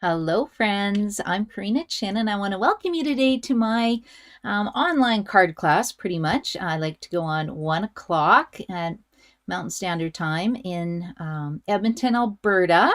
Hello, friends. I'm Karina Chin, and I want to welcome you today to my online card class. Pretty much, I like to go on 1 o'clock at Mountain Standard Time in Edmonton, Alberta.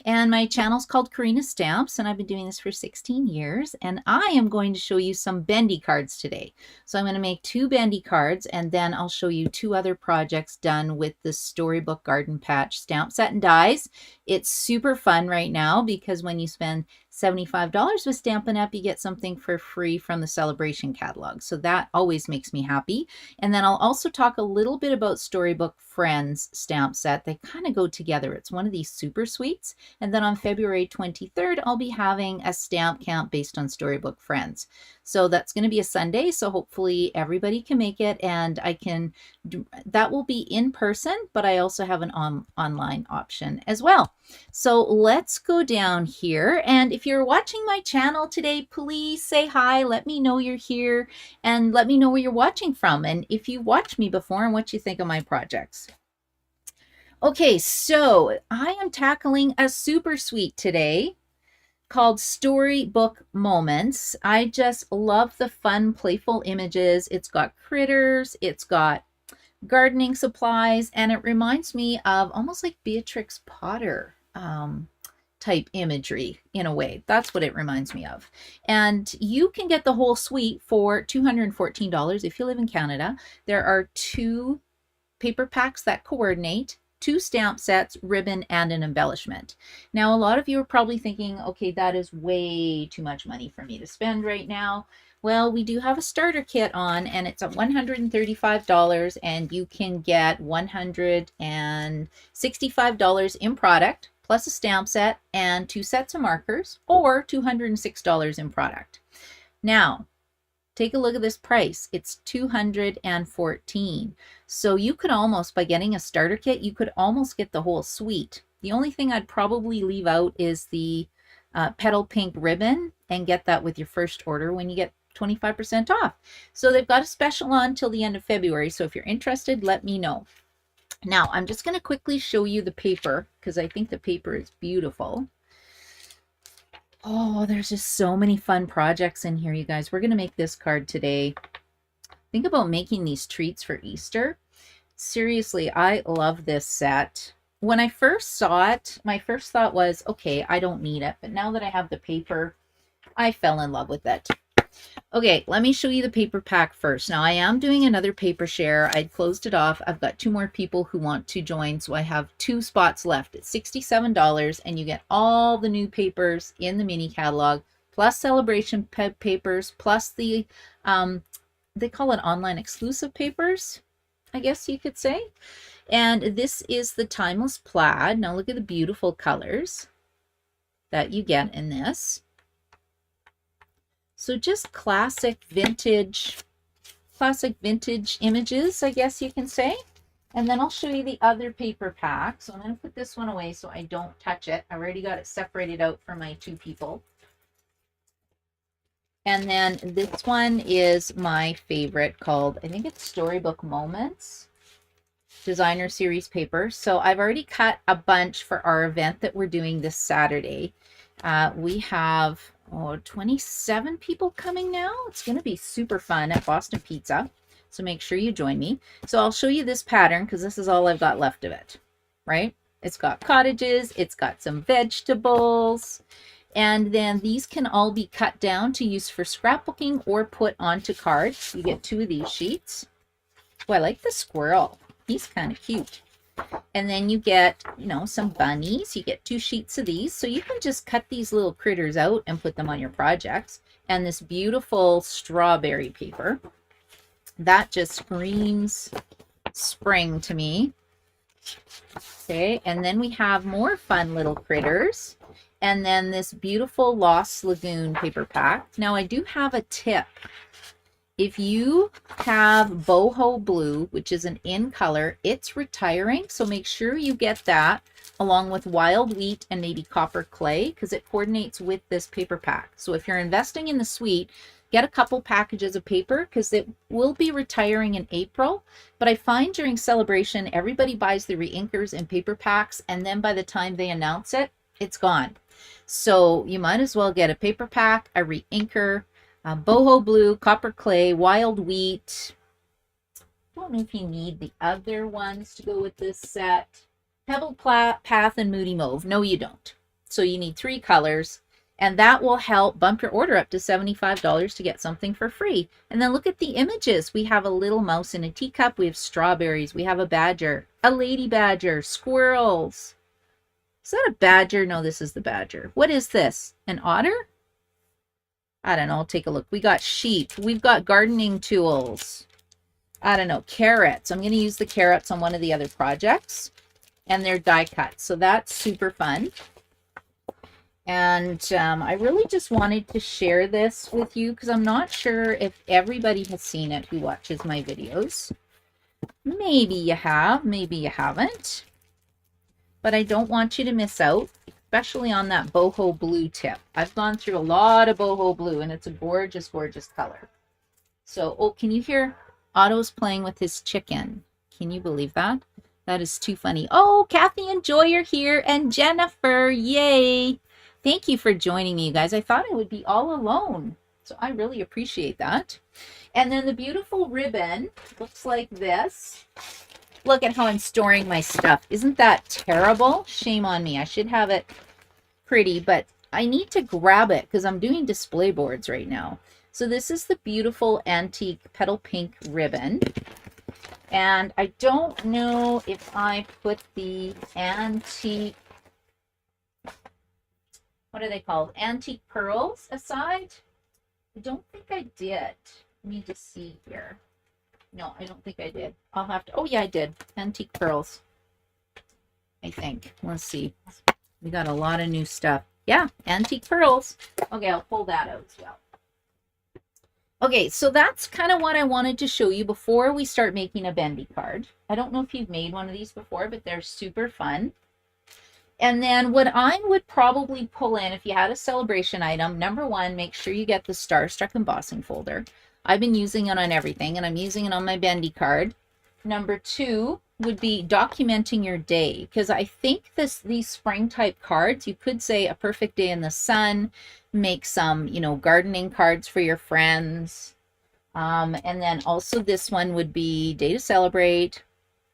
And my channel's called Karina Stamps, and I've been doing this for 16 years. And I am going to show you some Bendy cards today. So I'm going to make 2 Bendy cards, and then I'll show you 2 other projects done with the Storybook Garden Patch stamp set and dies. It's super fun right now because when you spend $75 with Stampin' Up, you get something for free from the Sale-a-bration catalog. So that always makes me happy. And then I'll also talk a little bit about Storybook Friends stamp set. They kind of go together. It's one of these super sweets. And then on February 23rd, I'll be having a stamp camp based on Storybook Friends. So that's going to be a Sunday. So hopefully everybody can make it, and I can that will be in person, but I also have an online option as well. So let's go down here. And if you're watching my channel today, please say hi. Let me know you're here and let me know where you're watching from. And if you watched me before and what you think of my projects. Okay, so I am tackling a super sweet today called Storybook Moments. I just love the fun, playful images. It's got critters, it's got gardening supplies, and it reminds me of almost like Beatrix Potter type imagery in a way. That's what it reminds me of. And you can get the whole suite for $214 if you live in Canada. There are 2 paper packs that coordinate, 2 stamp sets, ribbon, and an embellishment. Now, a lot of you are probably thinking, okay, that is way too much money for me to spend right now. Well, we do have a starter kit on, and it's at $135, and you can get $165 in product, plus a stamp set and 2 sets of markers, or $206 in product. Now, take a look at this price. It's $214. So you could almost, by getting a starter kit, you could almost get the whole suite. The only thing I'd probably leave out is the petal pink ribbon, and get that with your first order when you get 25% off. So they've got a special on till the end of February. So if you're interested, let me know. Now, I'm just going to quickly show you the paper because I think the paper is beautiful. Oh, there's just so many fun projects in here, you guys. We're going to make this card today. Think about making these treats for Easter. Seriously, I love this set. When I first saw it, my first thought was, okay, I don't need it. But now that I have the paper, I fell in love with it. Okay, let me show you the paper pack first. Now, I am doing another paper share. I closed it off. I've got 2 more people who want to join, so I have 2 spots left. It's $67, and you get all the new papers in the mini catalog, plus Sale-a-bration papers, plus the, they call it online exclusive papers, I guess you could say. And this is the Timeless Plaid. Now, look at the beautiful colors that you get in this. So just classic vintage images, I guess you can say. And then I'll show you the other paper pack. So I'm going to put this one away so I don't touch it. I already got it separated out for my 2 people. And then this one is my favorite, called, I think it's Storybook Moments Designer Series paper. So I've already cut a bunch for our event that we're doing this Saturday. We have 27 people coming now. It's going to be super fun at Boston Pizza. So make sure you join me. So I'll show you this pattern because this is all I've got left of it, right? It's got cottages. It's got some vegetables. And then these can all be cut down to use for scrapbooking or put onto cards. You get 2 of these sheets. Oh, I like the squirrel. He's kind of cute. And then you get, you know, some bunnies. You get 2 sheets of these. So you can just cut these little critters out and put them on your projects. And this beautiful strawberry paper. That just screams spring to me. Okay, and then we have more fun little critters. And then this beautiful Lost Lagoon paper pack. Now, I do have a tip. If you have boho blue, which is an in color, it's retiring. So make sure you get that along with wild wheat and maybe copper clay because it coordinates with this paper pack. So if you're investing in the suite, get a couple packages of paper because it will be retiring in April. But I find during Sale-a-bration, everybody buys the reinkers and paper packs. And then by the time they announce it, it's gone. So you might as well get a paper pack, a reinker, boho blue, copper clay, wild wheat. I don't know if you need the other ones to go with this set. Pebble Path and Moody Mauve. No, you don't. So you need 3 colors, and that will help bump your order up to $75 to get something for free. And then look at the images. We have a little mouse in a teacup. We have strawberries. We have a badger, a lady badger, squirrels. Is that a badger? No, this is the badger. What is this? An otter? I don't know. I'll take a look. We got sheep. We've got gardening tools. I don't know. Carrots. I'm going to use the carrots on one of the other projects. And they're die cut. So that's super fun. And I really just wanted to share this with you because I'm not sure if everybody has seen it who watches my videos. Maybe you have, maybe you haven't. But I don't want you to miss out, especially on that boho blue tip. I've gone through a lot of boho blue, and it's a gorgeous, gorgeous color. So, oh, can you hear Otto's playing with his chicken? Can you believe that? That is too funny. Oh, Kathy and Joy are here, and Jennifer, yay! Thank you for joining me, you guys. I thought I would be all alone, so I really appreciate that. And then the beautiful ribbon looks like this. Look at how I'm storing my stuff. Isn't that terrible? Shame on me. I should have it pretty, but I need to grab it because I'm doing display boards right now. So this is the beautiful antique petal pink ribbon. And I don't know if I put the antique, what are they called? Antique pearls aside. I don't think I did. Let me just see here. No, I don't think I did. I'll have to, oh yeah, I did. Antique pearls, I think. Let's see. We got a lot of new stuff. Yeah, antique pearls. Okay, I'll pull that out as well. Okay, so that's kind of what I wanted to show you before we start making a bendy card. I don't know if you've made one of these before, but they're super fun. And then what I would probably pull in if you had a celebration item, number 1, make sure you get the Starstruck embossing folder. I've been using it on everything, and I'm using it on my bendy card. Number 2 would be documenting your day, because I think these spring type cards, you could say a perfect day in the sun, make some, you know, gardening cards for your friends. And then also this one would be day to celebrate,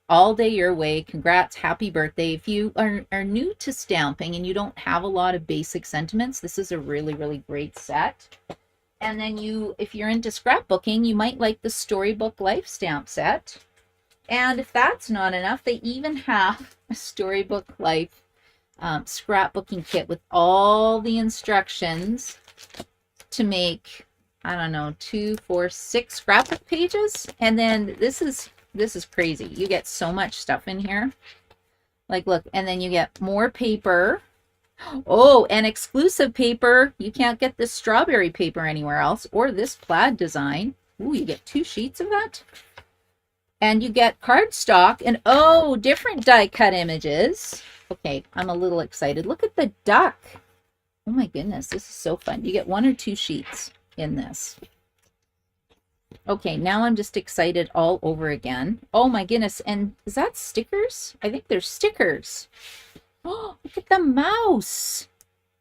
all day your way, congrats, happy birthday. If you are new to stamping and you don't have a lot of basic sentiments, this is a really, really great set. And then if you're into scrapbooking, you might like the Storybook Life stamp set. And if that's not enough, they even have a Storybook Life scrapbooking kit with all the instructions to make, I don't know, 2, 4, 6 scrapbook pages. And then this is crazy. You get so much stuff in here. Like, look, and then you get more paper. Oh, and exclusive paper. You can't get this strawberry paper anywhere else, or this plaid design. Ooh, you get 2 sheets of that. And you get cardstock and, oh, different die cut images. Okay, I'm a little excited. Look at the duck. Oh my goodness, this is so fun. You get 1 or 2 sheets in this. Okay, now I'm just excited all over again. Oh my goodness, and is that stickers? I think they're stickers. Oh, look at the mouse.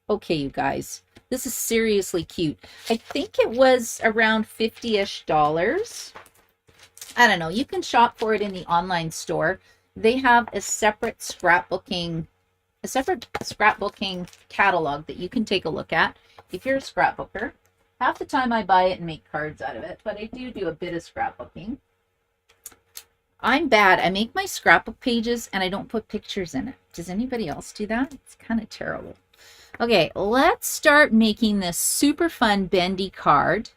Okay, you guys, this is seriously cute. I think it was around $50-ish. I don't know. You can shop for it in the online store. They have a separate scrapbooking catalog that you can take a look at if you're a scrapbooker. Half the time I buy it and make cards out of it, but I do a bit of scrapbooking. I'm bad. I make my scrapbook pages and I don't put pictures in it. Does anybody else do that? It's kind of terrible. Okay, let's start making this super fun bendy card.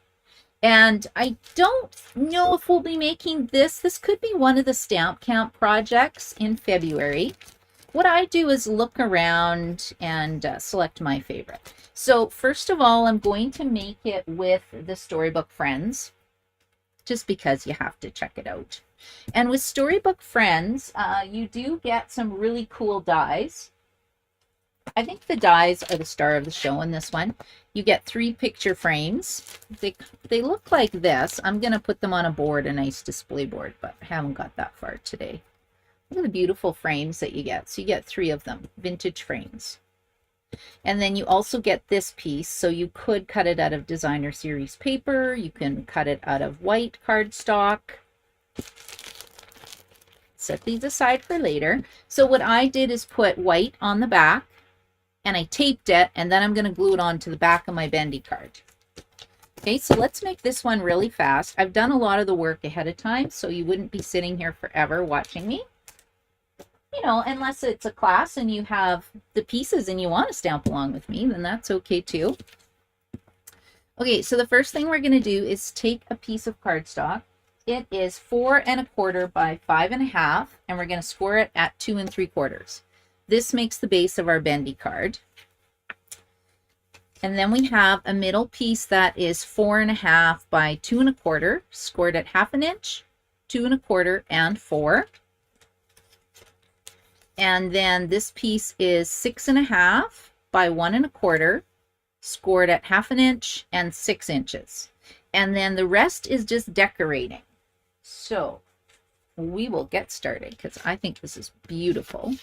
And I don't know if we'll be making this. This could be one of the Stamp Camp projects in February. What I do is look around and select my favorite. So first of all, I'm going to make it with the Storybook Friends, just because you have to check it out. And with Storybook Friends, you do get some really cool dies. I think the dies are the star of the show in this one. You get 3 picture frames. They look like this. I'm going to put them on a board, a nice display board, but I haven't got that far today. Look at the beautiful frames that you get. So you get 3 of them, vintage frames. And then you also get this piece, so you could cut it out of designer series paper, you can cut it out of white cardstock. Set these aside for later. So what I did is put white on the back, and I taped it, and then I'm going to glue it onto the back of my bendy card. Okay, so let's make this one really fast. I've done a lot of the work ahead of time, so you wouldn't be sitting here forever watching me. You know, unless it's a class and you have the pieces and you want to stamp along with me, then that's okay too. Okay, so the first thing we're going to do is take a piece of cardstock. It is 4 1/4 by 5 1/2, and we're going to score it at 2 3/4. This makes the base of our bendy card. And then we have a middle piece that is 4 1/2 by 2 1/4, scored at 1/2 inch, 2 1/4, and 4. And then this piece is 6 1/2 by 1 1/4, scored at 1/2 inch and 6 inches. And then the rest is just decorating. So we will get started because I think this is beautiful.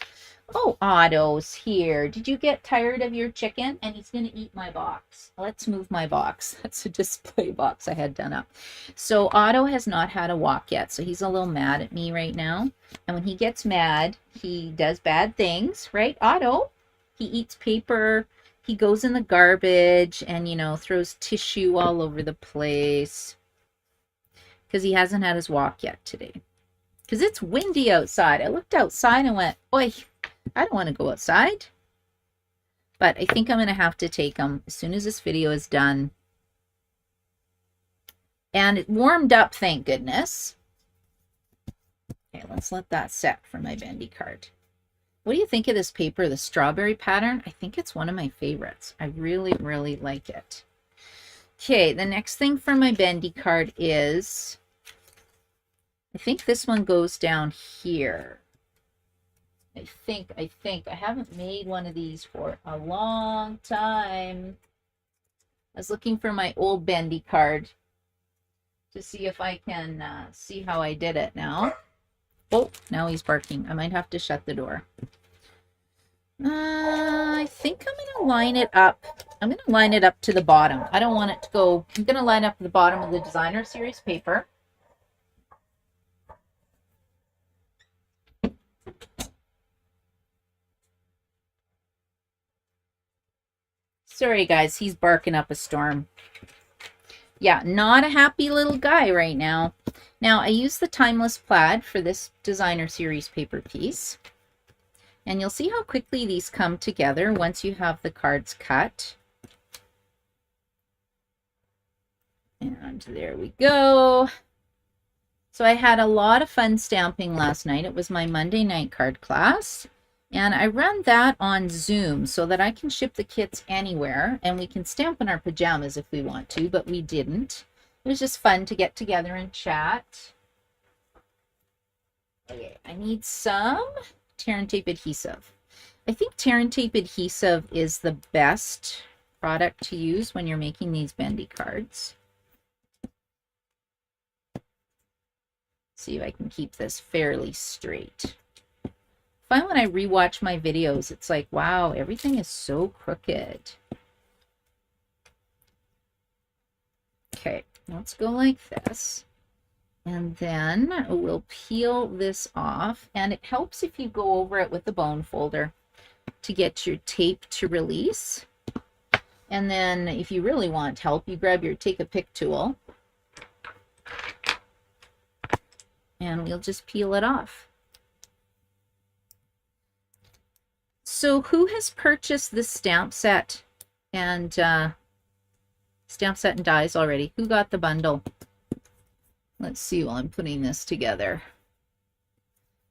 Oh, Otto's here. Did you get tired of your chicken? And he's going to eat my box. Let's move my box. That's a display box I had done up. So Otto has not had a walk yet, so he's a little mad at me right now. And when he gets mad, he does bad things, right, Otto? He eats paper. He goes in the garbage and, you know, throws tissue all over the place because he hasn't had his walk yet today. Because it's windy outside. I looked outside and went, oi, I don't want to go outside. But I think I'm going to have to take him as soon as this video is done. And it warmed up, thank goodness. Okay, let's let that set for my bendy card. What do you think of this paper, the strawberry pattern? I think it's one of my favorites. I really, really like it. Okay, the next thing for my bendy card is, I think this one goes down here. I think. I haven't made one of these for a long time. I was looking for my old bendy card to see if I can see how I did it now. Oh, now he's barking. I might have to shut the door. I think I'm going to line it up. I'm going to line it up to the bottom. I don't want it to go. I'm going to line up the bottom of the designer series paper. Sorry, guys. He's barking up a storm. Yeah, not a happy little guy right now. Now, I use the Timeless Plaid for this designer series paper piece. And you'll see how quickly these come together once you have the cards cut. And there we go. So I had a lot of fun stamping last night. It was my Monday night card class. And I run that on Zoom so that I can ship the kits anywhere. And we can stamp in our pajamas if we want to, but we didn't. It was just fun to get together and chat. Okay, I need some tear and tape adhesive. I think tear and tape adhesive is the best product to use when you're making these bendy cards. See if I can keep this fairly straight. I find when I rewatch my videos, it's like, wow, everything is so crooked. Okay, let's go like this. And then we'll peel this off. And it helps if you go over it with the bone folder to get your tape to release. And then if you really want help, you grab your take-a-pick tool. And we'll just peel it off. So who has purchased this stamp set and dies already? Who got the bundle? Let's see while I'm putting this together.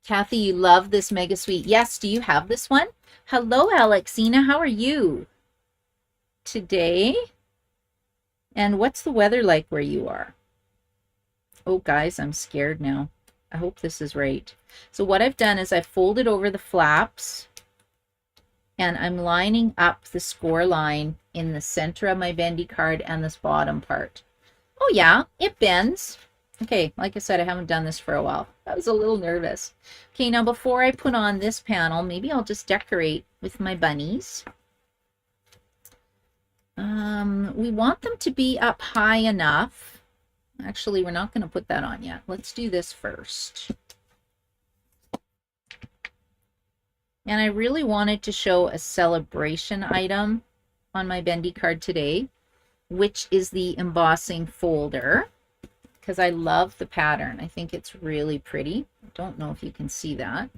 Kathy, you love this Mega Sweet. Yes, do you have this one? Hello, Alexina. How are you today? And what's the weather like where you are? Oh, guys, I'm scared now. I hope this is right. So what I've done is I've folded over the flaps and I'm lining up the score line in the center of my bendy card and this bottom part. Oh yeah, it bends. Okay, like I said, I haven't done this for a while. I was a little nervous. Okay, now before I put on this panel, maybe I'll just decorate with my bunnies. We want them to be up high enough. Actually, we're not going to put that on yet. Let's do this first. And I really wanted to show a celebration item on my Bendy card today, which is the embossing folder, because I love the pattern. I think it's really pretty. I don't know if you can see that.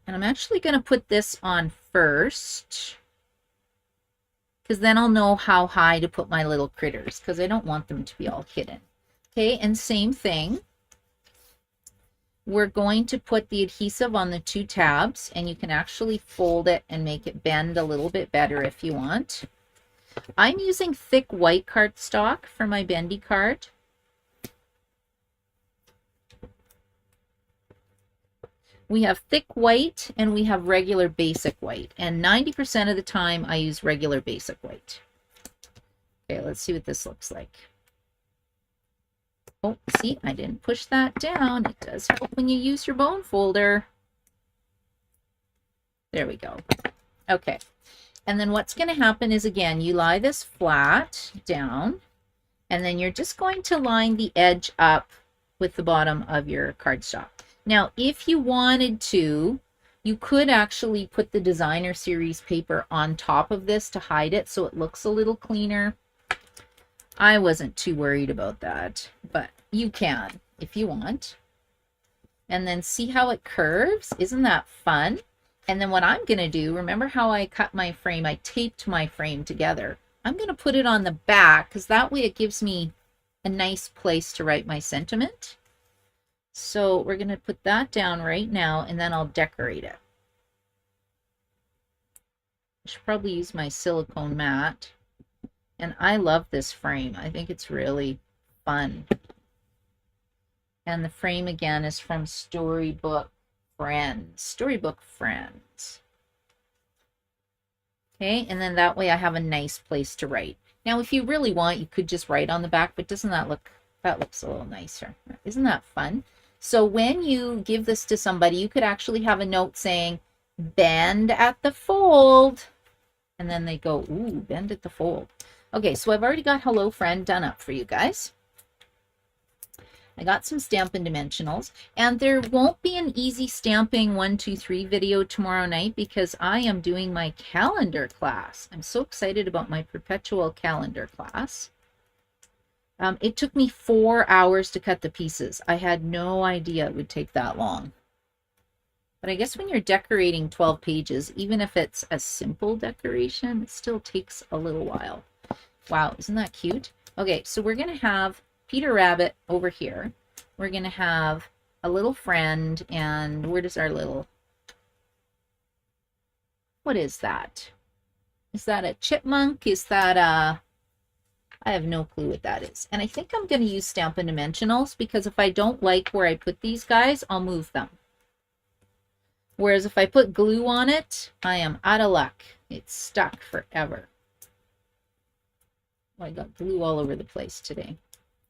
And I'm actually going to put this on first, because then I'll know how high to put my little critters, because I don't want them to be all hidden. Okay, and same thing. We're going to put the adhesive on the 2 tabs, and you can actually fold it and make it bend a little bit better if you want. I'm using thick white cardstock for my Bendy card. We have thick white and we have regular basic white, and 90% of the time I use regular basic white. Okay, let's see what this looks like. Oh, see, I didn't push that down. It does help when you use your bone folder. There we go. Okay, and then what's going to happen is, again, you lie this flat down, and then you're just going to line the edge up with the bottom of your cardstock. Now, if you wanted to, you could actually put the Designer Series paper on top of this to hide it so it looks a little cleaner. I wasn't too worried about that, but you can if you want. And then see how it curves? Isn't that fun? And then what I'm going to do, remember how I cut my frame? I taped my frame together. I'm going to put it on the back, because that way it gives me a nice place to write my sentiment. So we're going to put that down right now, and then I'll decorate it. I should probably use my silicone mat. And I love this frame. I think it's really fun. And the frame, again, is from Storybook Friends. Okay, and then that way I have a nice place to write. Now, if you really want, you could just write on the back, but doesn't that looks a little nicer. Isn't that fun? So when you give this to somebody, you could actually have a note saying, bend at the fold. And then they go, ooh, bend at the fold. Okay, so I've already got Hello Friend done up for you guys. I got some Stampin' Dimensionals, and there won't be an easy stamping 1, 2, 3 video tomorrow night because I am doing my calendar class. I'm so excited about my perpetual calendar class. It took me 4 hours to cut the pieces. I had no idea it would take that long. But I guess when you're decorating 12 pages, even if it's a simple decoration, it still takes a little while. Wow, isn't that cute? Okay, so we're going to have Peter Rabbit over here. We're going to have a little friend, and where does our little... What is that? Is that a chipmunk? Is that a... I have no clue what that is. And I think I'm going to use Stampin' Dimensionals, because if I don't like where I put these guys, I'll move them. Whereas if I put glue on it, I am out of luck. It's stuck forever. Oh, I got glue all over the place today.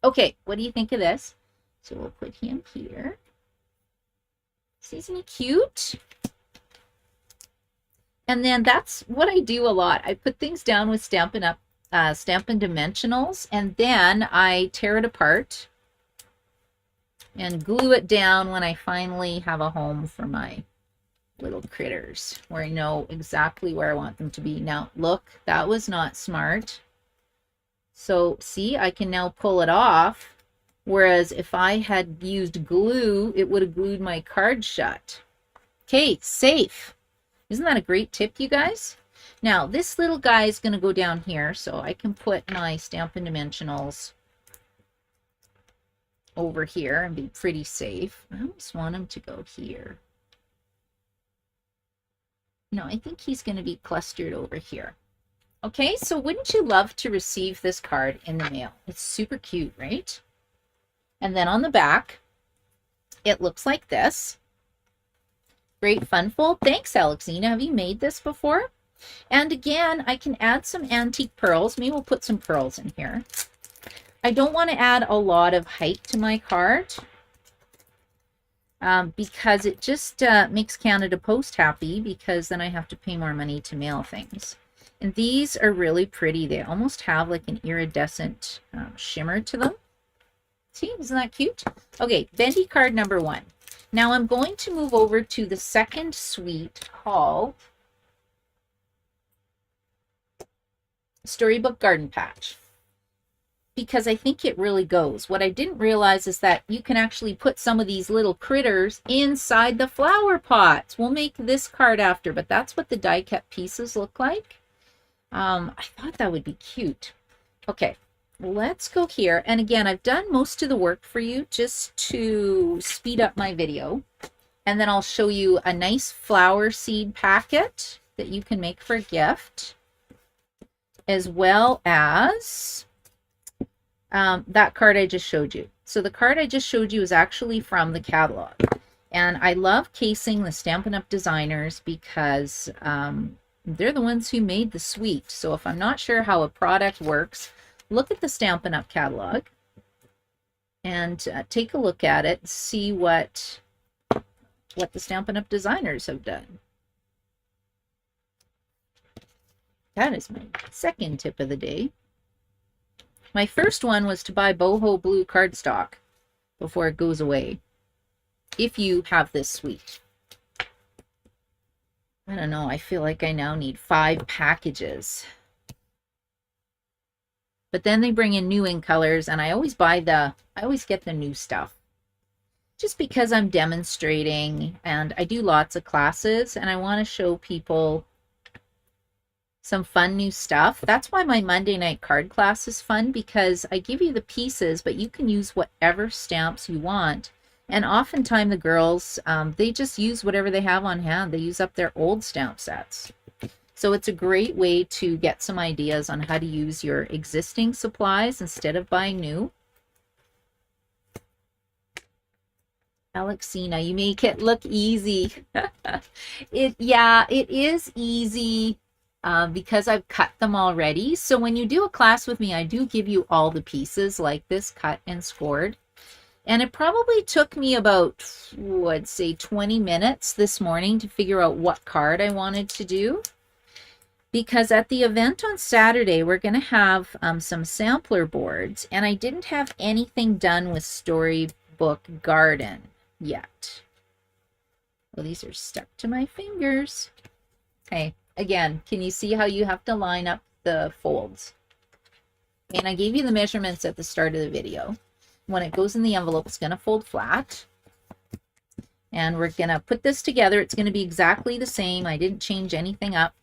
Okay, what do you think of this? So we'll put him here. Isn't he cute? And then that's what I do a lot. I put things down with Stampin' Dimensionals, and then I tear it apart and glue it down when I finally have a home for my little critters, where I know exactly where I want them to be. Now, look, that was not smart. So, see, I can now pull it off, whereas if I had used glue, it would have glued my card shut. Okay, safe. Isn't that a great tip, you guys? Now, this little guy is going to go down here, so I can put my Stampin' Dimensionals over here and be pretty safe. I almost want him to go here. No, I think he's going to be clustered over here. Okay, so wouldn't you love to receive this card in the mail? It's super cute, right? And then on the back, it looks like this. Great fun fold. Thanks, Alexina. Have you made this before? And again, I can add some antique pearls. Maybe we'll put some pearls in here. I don't want to add a lot of height to my card. because it just makes Canada Post happy, because then I have to pay more money to mail things. And these are really pretty. They almost have like an iridescent shimmer to them. See, isn't that cute? Okay, Bendy card number 1. Now I'm going to move over to the second suite called Storybook Garden Patch, because I think it really goes. What I didn't realize is that you can actually put some of these little critters inside the flower pots. We'll make this card after, but that's what the die cut pieces look like. I thought that would be cute. Okay, let's go here. And again, I've done most of the work for you just to speed up my video. And then I'll show you a nice flower seed packet that you can make for a gift, as well as that card I just showed you. So the card I just showed you is actually from the catalog. And I love casing the Stampin' Designers because they're the ones who made the suite. So if I'm not sure how a product works, look at the Stampin' Up catalog and take a look at it, see what the Stampin' Designers have done. That is my second tip of the day. My first one was to buy boho blue cardstock before it goes away, if you have this suite. I don't know, I feel like I now need 5 packages. But then they bring in new in colors, and I always get the new stuff. Just because I'm demonstrating and I do lots of classes and I want to show people some fun new stuff. That's why my Monday night card class is fun, because I give you the pieces, but you can use whatever stamps you want. And oftentimes the girls, they just use whatever they have on hand. They use up their old stamp sets. So it's a great way to get some ideas on how to use your existing supplies instead of buying new. Alexina, you make it look easy. Yeah, it is easy. Because I've cut them already. So when you do a class with me, I do give you all the pieces like this, cut and scored. And it probably took me about, I'd say 20 minutes this morning to figure out what card I wanted to do. Because at the event on Saturday, we're going to have some sampler boards. And I didn't have anything done with Storybook Garden yet. Well, these are stuck to my fingers. Okay. Again, can you see how you have to line up the folds? And I gave you the measurements at the start of the video. When it goes in the envelope, it's going to fold flat. And we're going to put this together. It's going to be exactly the same. I didn't change anything up.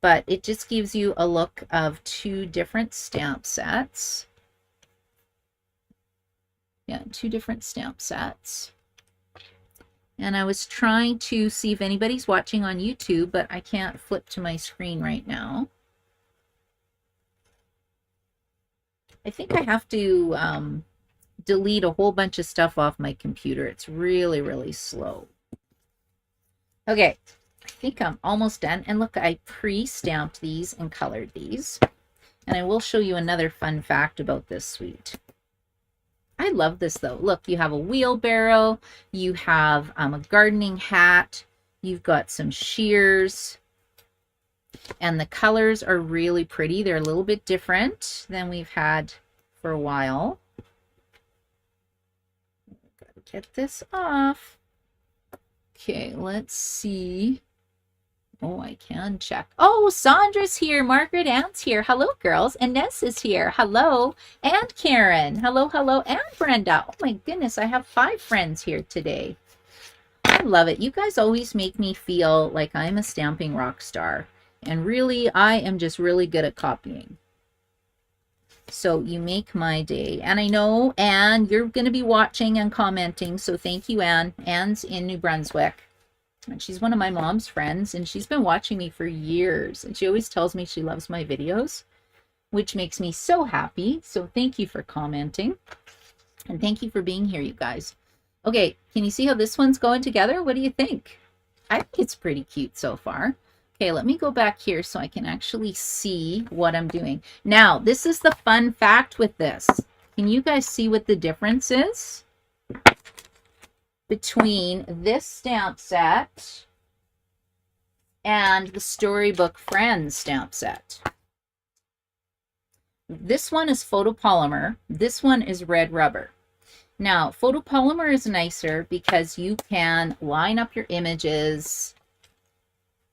But it just gives you a look of 2 different stamp sets. Yeah, 2 different stamp sets. And I was trying to see if anybody's watching on YouTube, but I can't flip to my screen right now. I think I have to delete a whole bunch of stuff off my computer. It's really, really slow. Okay, I think I'm almost done. And look, I pre-stamped these and colored these. And I will show you another fun fact about this suite. I love this though. Look, you have a wheelbarrow, you have a gardening hat, you've got some shears, and the colors are really pretty. They're a little bit different than we've had for a while. Gotta get this off. Okay, let's see. Oh, I can check. Oh, Sandra's here. Margaret Ann's here. Hello, girls. Inez is here. Hello. And Karen. Hello, hello. And Brenda. Oh, my goodness. I have 5 friends here today. I love it. You guys always make me feel like I'm a stamping rock star. And really, I am just really good at copying. So you make my day. And I know, Anne, you're going to be watching and commenting. So thank you, Anne. Anne's in New Brunswick. And she's one of my mom's friends, and she's been watching me for years. And she always tells me she loves my videos, which makes me so happy. So thank you for commenting. And thank you for being here, you guys. Okay, can you see how this one's going together? What do you think? I think it's pretty cute so far. Okay, let me go back here so I can actually see what I'm doing. Now, this is the fun fact with this. Can you guys see what the difference is? between this stamp set and the Storybook Friends stamp set. This one is photopolymer. This one is red rubber. Now, photopolymer is nicer because you can line up your images.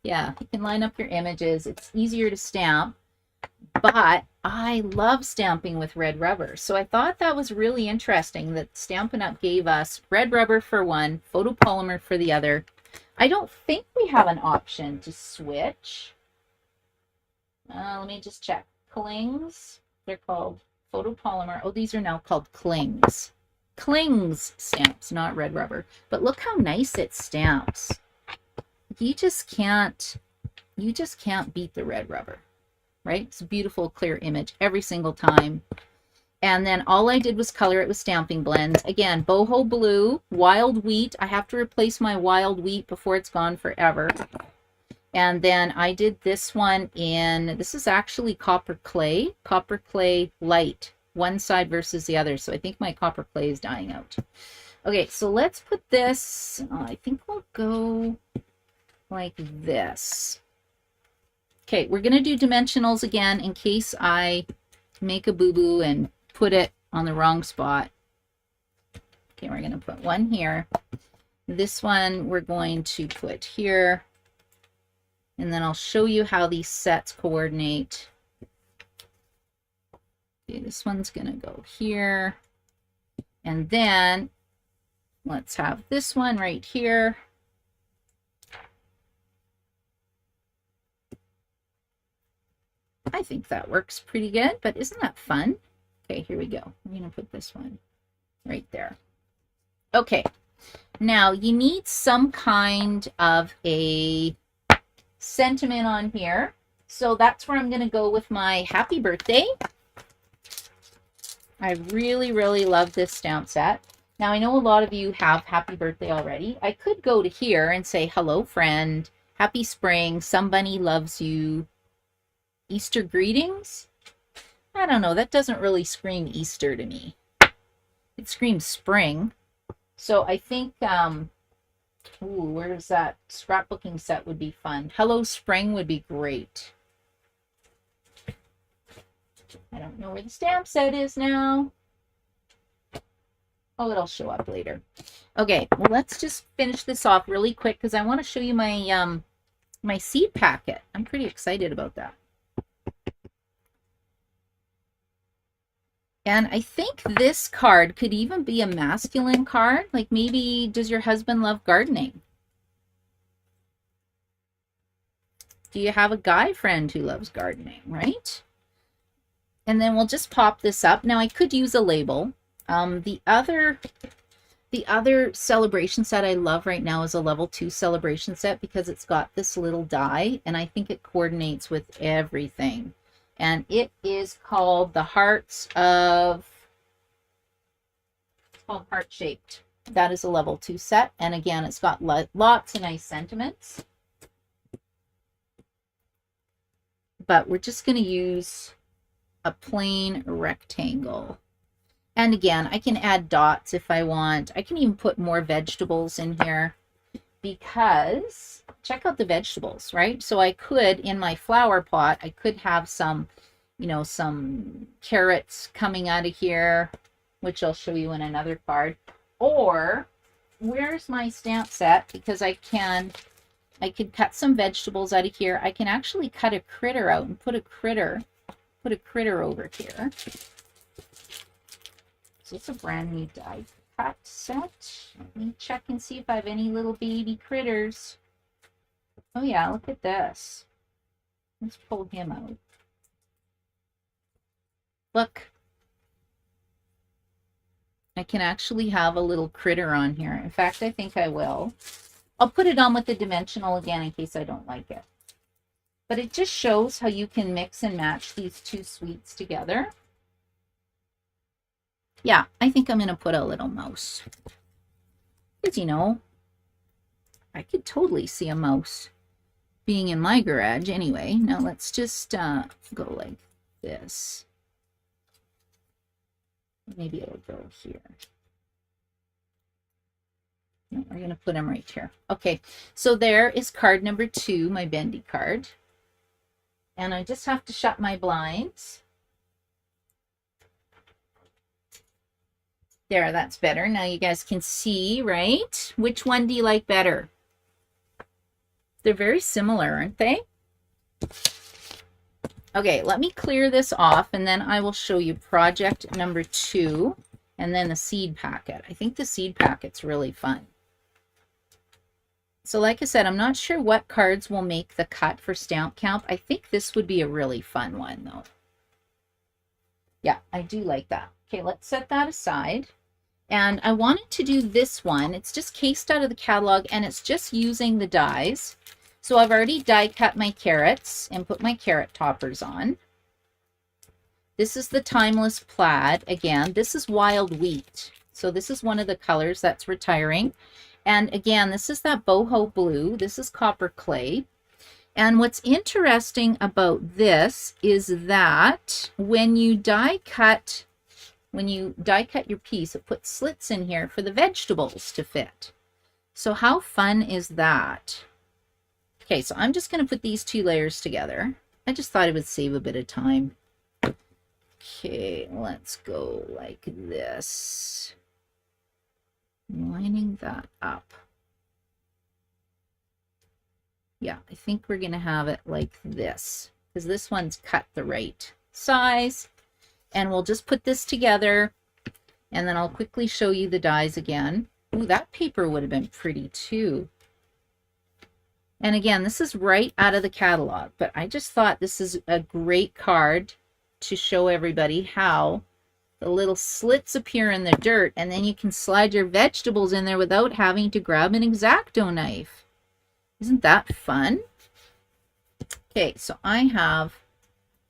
Yeah, you can line up your images. It's easier to stamp, but I love stamping with red rubber. So I thought that was really interesting that Stampin' Up! Gave us red rubber for one, photopolymer for the other. I don't think we have an option to switch. Let me just check. Clings, they're called photopolymer. Oh, these are now called clings. Clings stamps, not red rubber. But look how nice it stamps. You just can't beat the red rubber, right? It's a beautiful, clear image every single time. And then all I did was color it with Stamping Blends. Again, boho blue, wild wheat. I have to replace my wild wheat before it's gone forever. And then I did this one in, this is actually copper clay light, one side versus the other. So I think my copper clay is dying out. Okay, so let's put this, I think we'll go like this. Okay, we're going to do dimensionals again in case I make a boo-boo and put it on the wrong spot. Okay, we're going to put one here. This one we're going to put here. And then I'll show you how these sets coordinate. Okay, this one's going to go here. And then let's have this one right here. I think that works pretty good, but isn't that fun? Okay, here we go. I'm going to put this one right there. Okay, now you need some kind of a sentiment on here. So that's where I'm going to go with my happy birthday. I really, really love this stamp set. Now, I know a lot of you have happy birthday already. I could go to here and say, hello, friend, happy spring, somebody loves you. Easter greetings? I don't know. That doesn't really scream Easter to me. It screams spring. So I think, ooh, where's that? Scrapbooking set would be fun. Hello Spring would be great. I don't know where the stamp set is now. Oh, it'll show up later. Okay, well, let's just finish this off really quick because I want to show you my, my seed packet. I'm pretty excited about that. And I think this card could even be a masculine card. Like maybe, does your husband love gardening? Do you have a guy friend who loves gardening, right? And then we'll just pop this up. Now I could use a label. The other celebration set I love right now is a level 2 celebration set because it's got this little die and I think it coordinates with everything. And it is called the Hearts of, it's called Heart Shaped. That is a level 2 set. And again, it's got lots of nice sentiments. But we're just going to use a plain rectangle. And again, I can add dots if I want. I can even put more vegetables in here because check out the vegetables, right? So I could, in my flower pot, I could have some, you know, some carrots coming out of here, which I'll show you in another card. Or where's my stamp set? Because I could cut some vegetables out of here. I can actually cut a critter out and put a critter over here. So it's a brand new die cut set. Let me check and see if I have any little baby critters. Oh yeah, look at this. Let's pull him out. Look. I can actually have a little critter on here. In fact, I think I will. I'll put it on with the dimensional again in case I don't like it. But it just shows how you can mix and match these two sweets together. Yeah, I think I'm going to put a little mouse. Because, you know, I could totally see a mouse being in my garage anyway. Now let's just go like this. Maybe it'll go here. No, we're going to put them right here. Okay, so there is card number 2, my bendy card. And I just have to shut my blinds. There, that's better. Now you guys can see, right? Which one do you like better? They're very similar, aren't they? Okay, let me clear this off, and then I will show you project number 2, and then the seed packet. I think the seed packet's really fun. So like I said, I'm not sure what cards will make the cut for Stamp Camp. I think this would be a really fun one, though. Yeah, I do like that. Okay, let's set that aside. And I wanted to do this one. It's just cased out of the catalog, and it's just using the dies. So I've already die cut my carrots and put my carrot toppers on. This is the Timeless Plaid. Again, this is Wild Wheat. So this is one of the colors that's retiring. And again, this is that boho blue. This is copper clay. And what's interesting about this is that when you die cut your piece, it puts slits in here for the vegetables to fit. So how fun is that? Okay, so I'm just going to put these 2 layers together. I just thought it would save a bit of time. Okay, let's go like this. Lining that up. Yeah, I think we're going to have it like this, because this one's cut the right size. And we'll just put this together, and then I'll quickly show you the dies again. Ooh, that paper would have been pretty too. And again, this is right out of the catalog, but I just thought this is a great card to show everybody how the little slits appear in the dirt, and then you can slide your vegetables in there without having to grab an X-Acto knife. Isn't that fun? Okay, so I have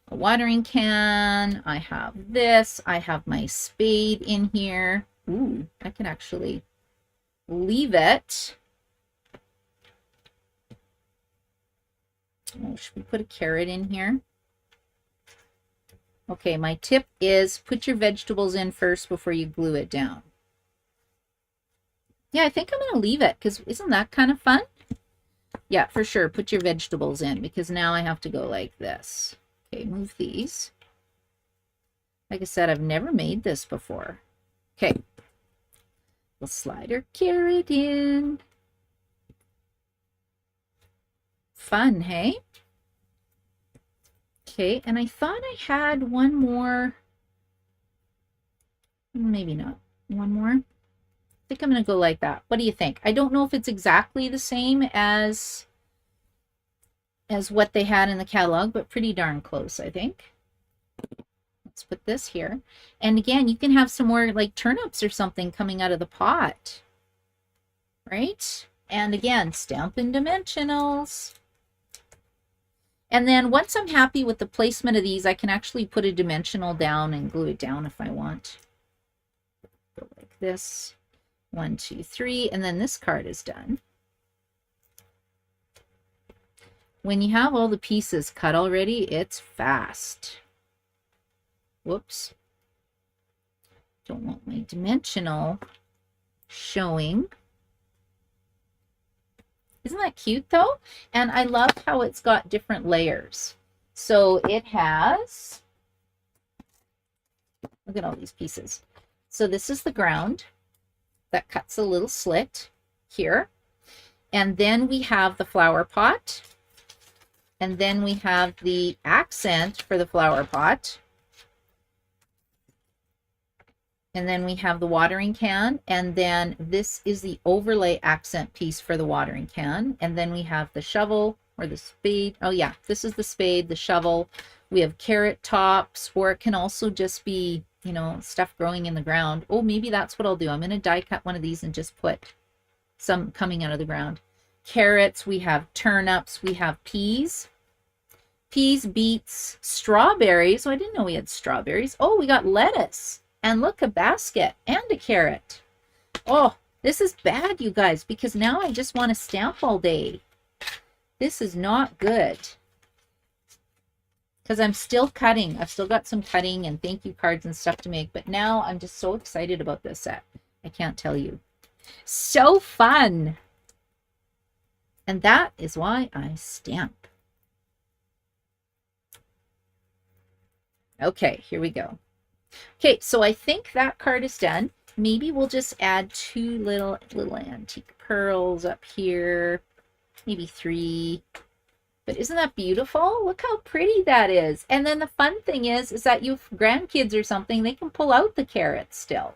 a watering can, I have this, I have my spade in here. Ooh, I can actually leave it. Oh, should we put a carrot in here? Okay, my tip is put your vegetables in first before you glue it down. Yeah, I think I'm going to leave it, because isn't that kind of fun? Yeah, for sure. Put your vegetables in, because now I have to go like this. Okay, move these. Like I said, I've never made this before. Okay. We'll slide our carrot in. Fun, hey? Okay, and I thought I had one more. Maybe not. One more. I think I'm going to go like that. What do you think? I don't know if it's exactly the same as what they had in the catalog, but pretty darn close, I think. Let's put this here. And again, you can have some more like turnips or something coming out of the pot. Right? And again, Stampin' Dimensionals. And then once I'm happy with the placement of these, I can actually put a dimensional down and glue it down if I want. Go like this. 1, 2, 3, and then this card is done. When you have all the pieces cut already, it's fast. Whoops. Don't want my dimensional showing. Isn't that cute though? And I love how it's got different layers. So it has, look at all these pieces. So this is the ground that cuts a little slit here. And then we have the flower pot. And then we have the accent for the flower pot. And then we have the watering can. And then this is the overlay accent piece for the watering can. And then we have the shovel or the spade. Oh yeah, this is the spade, the shovel. We have carrot tops, or it can also just be, you know, stuff growing in the ground. Oh, maybe that's what I'll do. I'm going to die cut one of these and just put some coming out of the ground. Carrots, we have turnips, we have peas. Peas, beets, strawberries. Oh, I didn't know we had strawberries. Oh, we got lettuce. And look, a basket and a carrot. Oh, this is bad, you guys, because now I just want to stamp all day. This is not good. Because I'm still cutting. I've still got some cutting and thank you cards and stuff to make. But now I'm just so excited about this set. I can't tell you. So fun. And that is why I stamp. Okay, here we go. Okay, so I think that card is done. Maybe we'll just add 2 little antique pearls up here. Maybe 3. But isn't that beautiful? Look how pretty that is. And then the fun thing is that you have grandkids or something, they can pull out the carrots still.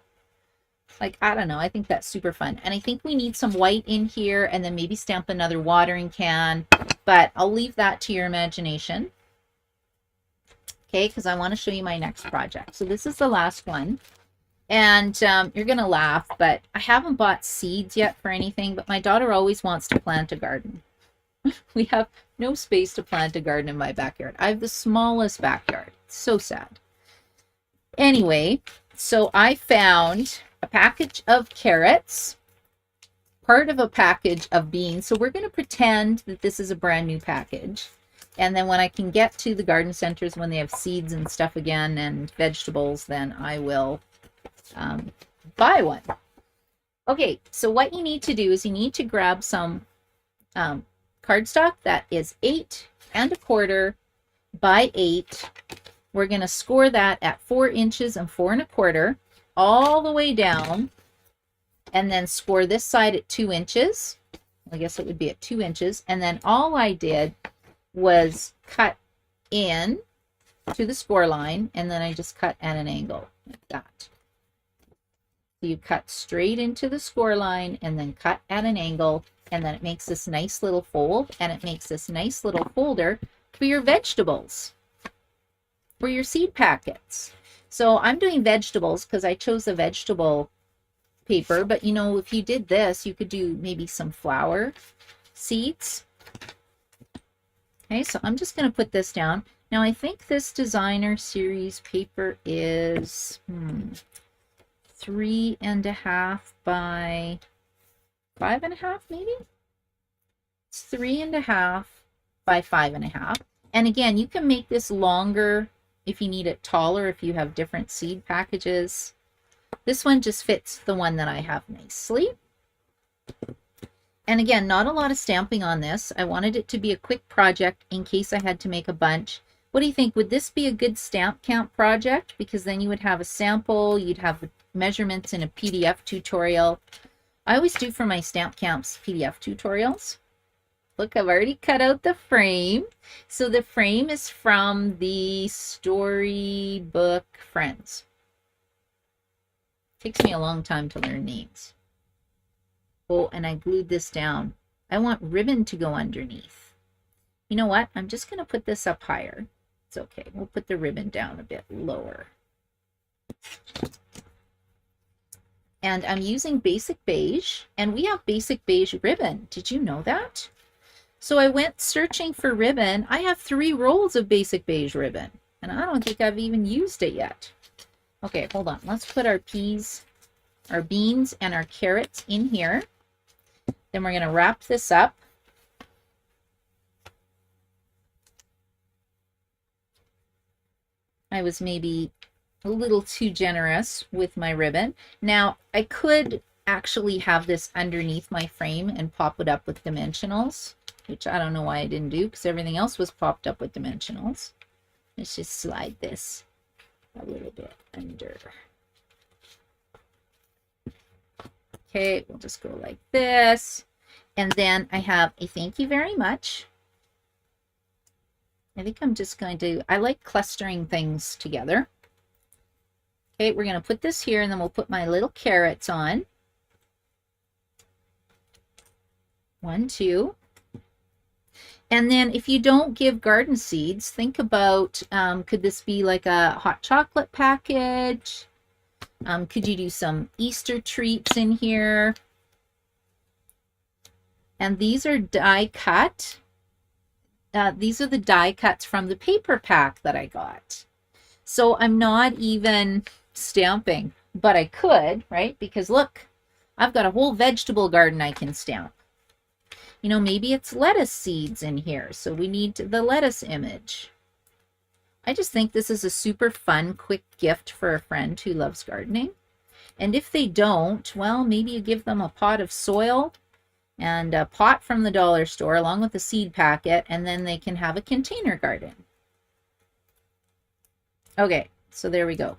Like, I don't know. I think that's super fun. And I think we need some white in here and then maybe stamp another watering can. But I'll leave that to your imagination. Okay, because I want to show you my next project. So this is the last one. And you're going to laugh, but I haven't bought seeds yet for anything. But my daughter always wants to plant a garden. We have no space to plant a garden in my backyard. I have the smallest backyard. It's so sad. Anyway, so I found a package of carrots, part of a package of beans. So we're going to pretend that this is a brand new package. And then when I can get to the garden centers, when they have seeds and stuff again and vegetables, then I will buy one. Okay, so what you need to do is you need to grab some cardstock that is 8 1/4 by 8. We're going to score that at 4 inches and 4 1/4 all the way down, and then score this side at 2 inches. I guess it would be at 2 inches. And then all I did was cut in to the score line, and then I just cut at an angle like that. So you cut straight into the score line and then cut at an angle, and then it makes this nice little fold, and it makes this nice little folder for your vegetables, for your seed packets. So I'm doing vegetables because I chose the vegetable paper, but you know, if you did this, you could do maybe some flower seeds. Okay, so I'm just going to put this down. Now I think this designer series paper is 3 1/2 by 5 1/2 maybe? It's 3 1/2 by 5 1/2. And again, you can make this longer if you need it taller, if you have different seed packages. This one just fits the one that I have nicely. And again, not a lot of stamping on this. I wanted it to be a quick project in case I had to make a bunch. What do you think? Would this be a good stamp count project? Because then you would have a sample, you'd have the measurements in a PDF tutorial. I always do for my stamp counts PDF tutorials. Look, I've already cut out the frame. So the frame is from the Storybook Friends. Takes me a long time to learn names. Oh, and I glued this down. I want ribbon to go underneath. You know what? I'm just going to put this up higher. It's okay. We'll put the ribbon down a bit lower. And I'm using basic beige, and we have basic beige ribbon. Did you know that? So I went searching for ribbon. I have 3 rolls of basic beige ribbon, and I don't think I've even used it yet. Okay, hold on. Let's put our peas, our beans, and our carrots in here. Then we're going to wrap this up. I was maybe a little too generous with my ribbon. Now, I could actually have this underneath my frame and pop it up with dimensionals, which I don't know why I didn't do because everything else was popped up with dimensionals. Let's just slide this a little bit under. Okay, we'll just go like this. And then I have a thank you very much. I think I'm just going to, I like clustering things together. Okay, we're going to put this here, and then we'll put my little carrots on. 1, 2. And then if you don't give garden seeds, think about, could this be like a hot chocolate package? Could you do some Easter treats in here? And these are die cut. These are the die cuts from the paper pack that I got. So I'm not even stamping, but I could, right? Because look, I've got a whole vegetable garden I can stamp. You know, maybe it's lettuce seeds in here, so we need the lettuce image. I just think this is a super fun, quick gift for a friend who loves gardening. And if they don't, well, maybe you give them a pot of soil and a pot from the dollar store along with a seed packet, and then they can have a container garden. Okay, so there we go.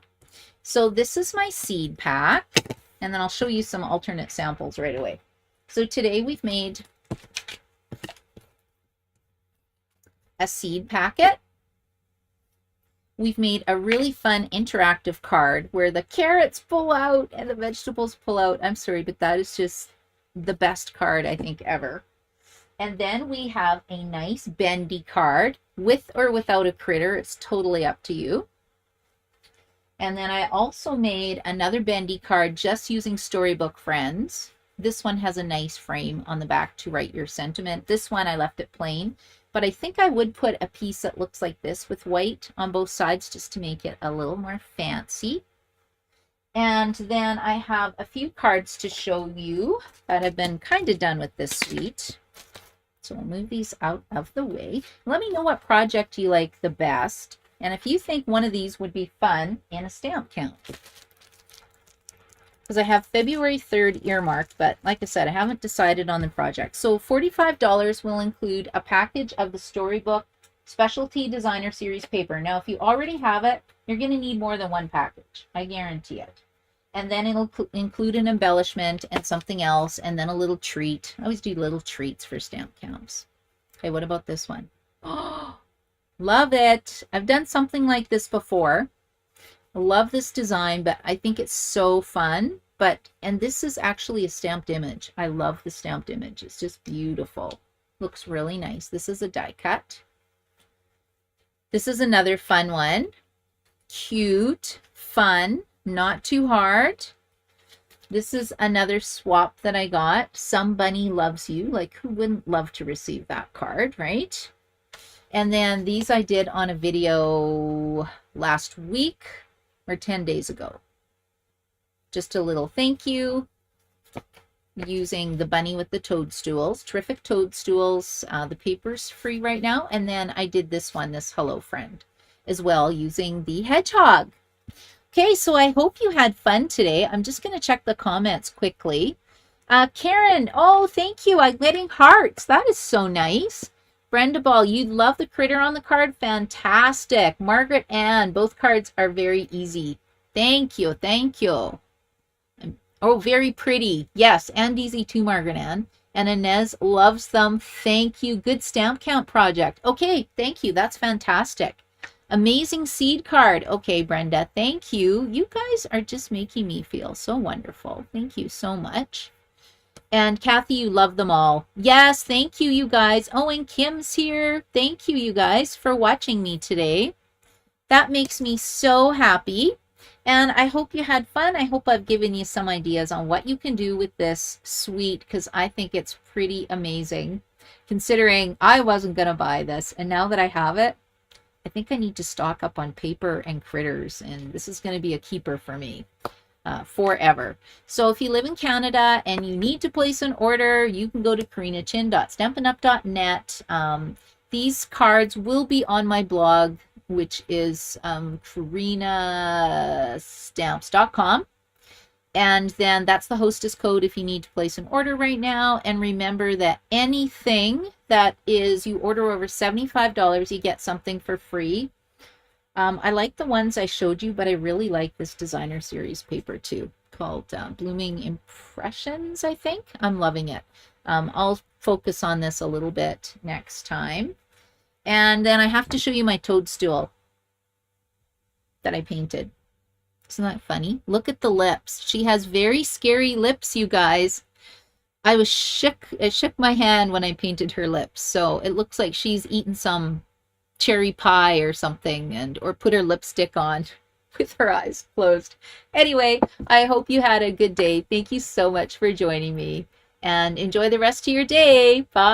So this is my seed pack, and then I'll show you some alternate samples right away. So today we've made a seed packet. We've made a really fun interactive card where the carrots pull out and the vegetables pull out. I'm sorry, but that is just the best card I think ever. And then we have a nice bendy card with or without a critter. It's totally up to you. And then I also made another bendy card just using Storybook Friends. This one has a nice frame on the back to write your sentiment. This one I left it plain, but I think I would put a piece that looks like this with white on both sides just to make it a little more fancy. And then I have a few cards to show you that have been kind of done with this suite. So we'll move these out of the way. Let me know what project you like the best, and if you think one of these would be fun in a stamp count. Because I have February 3rd earmarked, but like I said, I haven't decided on the project. So $45 will include a package of the Storybook Specialty Designer Series paper. Now, if you already have it, you're going to need more than one package. I guarantee it. And then it'll include an embellishment and something else, and then a little treat. I always do little treats for stamp counts. Okay, what about this one? Oh, love it. I've done something like this before. I love this design, but I think it's so fun. And this is actually a stamped image. I love the stamped image. It's just beautiful. Looks really nice. This is a die cut. This is another fun one. Cute, fun, not too hard. This is another swap that I got. Some Bunny Loves You. Like, who wouldn't love to receive that card, right? And then these I did on a video last week or 10 days ago. Just a little thank you using the bunny with the toadstools. Terrific toadstools. The paper's free right now. And then I did this one, this Hello Friend, as well, using the hedgehog. Okay, so I hope you had fun today. I'm just going to check the comments quickly. Karen, oh, thank you. I'm getting hearts. That is so nice. Brenda Ball, you'd love the critter on the card. Fantastic. Margaret Ann, both cards are very easy. Thank you. Thank you. Oh, very pretty. Yes, and easy too, Margaret Ann. And Inez loves them. Thank you. Good stamp count project. Okay, thank you. That's fantastic. Amazing seed card. Okay, Brenda, thank you. You guys are just making me feel so wonderful. Thank you so much. And Kathy, you love them all. Yes, thank you, you guys. Oh, and Kim's here. Thank you, you guys, for watching me today. That makes me so happy. And I hope you had fun. I hope I've given you some ideas on what you can do with this suite, because I think it's pretty amazing. Considering I wasn't going to buy this, and now that I have it, I think I need to stock up on paper and critters, and this is going to be a keeper for me forever. So if you live in Canada and you need to place an order, you can go to karinachin.stampinup.net. These cards will be on my blog, which is karinastamps.com. And then that's the hostess code if you need to place an order right now. And remember that anything that is you order over $75, you get something for free. I like the ones I showed you, but I really like this designer series paper too, called Blooming Impressions, I think. I'm loving it. I'll focus on this a little bit next time. And then I have to show you my toadstool that I painted. Isn't that funny? Look at the lips. She has very scary lips, you guys. I shook my hand when I painted her lips. So it looks like she's eaten some cherry pie or something, or put her lipstick on with her eyes closed. Anyway, I hope you had a good day. Thank you so much for joining me, and enjoy the rest of your day. Bye.